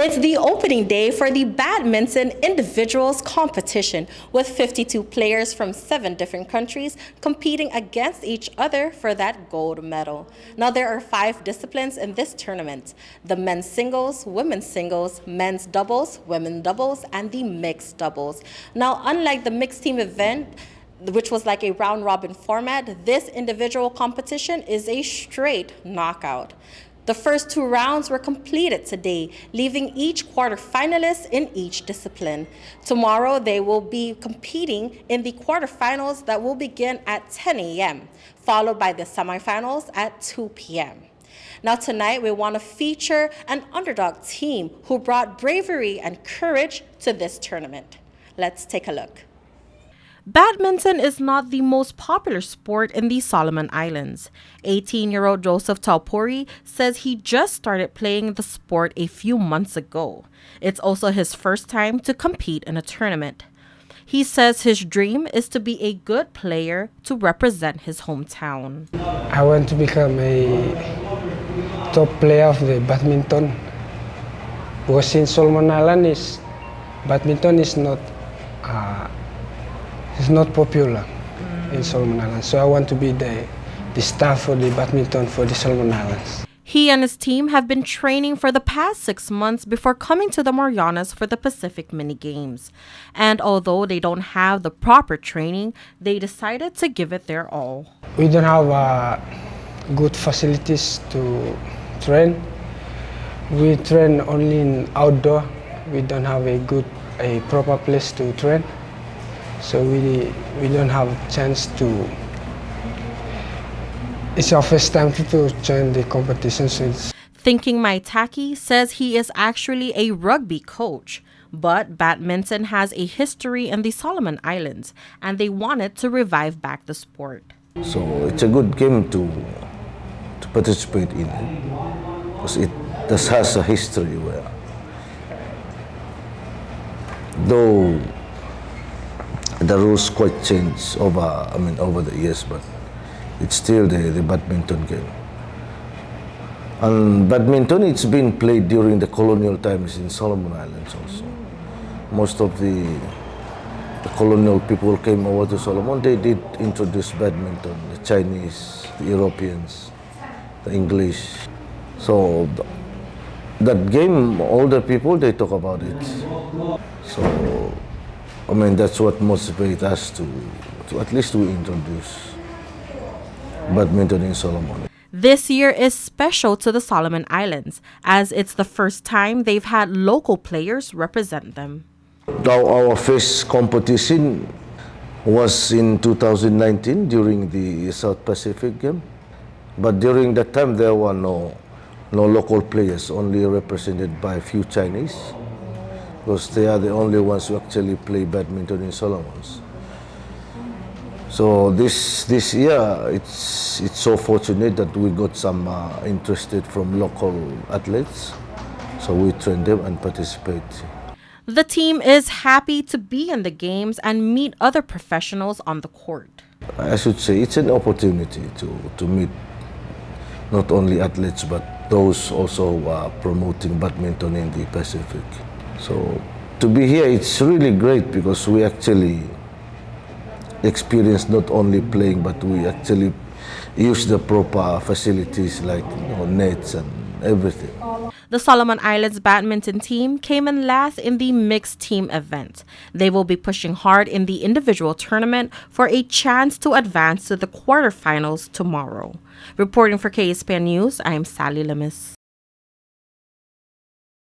It's the opening day for the Badminton Individuals competition, with 52 players from 7 different countries competing against each other for that gold medal. Now, there are 5 disciplines in this tournament: the men's singles, women's singles, men's doubles, women's doubles, and the mixed doubles. Now, unlike the mixed team event, which was like a round-robin format, this individual competition is a straight knockout. The first 2 rounds were completed today, leaving each quarterfinalist in each discipline. Tomorrow, they will be competing in the quarterfinals that will begin at 10 a.m., followed by the semifinals at 2 p.m. Now tonight, we want to feature an underdog team who brought bravery and courage to this tournament. Let's take a look. Badminton is not the most popular sport in the Solomon Islands. 18-year-old Joseph Taupiri says he just started playing the sport a few months ago. It's also his first time to compete in a tournament. He says his dream is to be a good player to represent his hometown. I want to become a top player of the badminton, because in Solomon Islands, badminton is not it's not popular in Solomon Islands, so I want to be the star for the badminton for the Solomon Islands. He and his team have been training for the past 6 months before coming to the Marianas for the Pacific Mini Games. And although they don't have the proper training, they decided to give it their all. We don't have good facilities to train. We train only in outdoor. We don't have a proper place to train. So we don't have a chance to. It's our first time to join the competition. Thinking Maitaki says he is actually a rugby coach, but badminton has a history in the Solomon Islands, and they wanted to revive back the sport. So it's a good game to participate in, because it has a history where, though the rules quite changed over the years, but it's still the badminton game. And badminton, it's been played during the colonial times in Solomon Islands also. Most of the colonial people came over to Solomon. They did introduce badminton, the Chinese, the Europeans, the English. So that game, older people, they talk about it. So that's what motivates us to at least we introduce badminton in Solomon. This year is special to the Solomon Islands, as it's the first time they've had local players represent them. Our first competition was in 2019 during the South Pacific game, but during that time there were no local players, only represented by a few Chinese, because they are the only ones who actually play badminton in Solomons. So this year, it's so fortunate that we got some interested from local athletes, so we train them and participate. The team is happy to be in the games and meet other professionals on the court. I should say it's an opportunity to meet not only athletes but those also who are promoting badminton in the Pacific. So to be here, it's really great because we actually experience not only playing, but we actually use the proper facilities like nets and everything. The Solomon Islands badminton team came in last in the mixed team event. They will be pushing hard in the individual tournament for a chance to advance to the quarterfinals tomorrow. Reporting for KSPN News, I am Sally Lemis.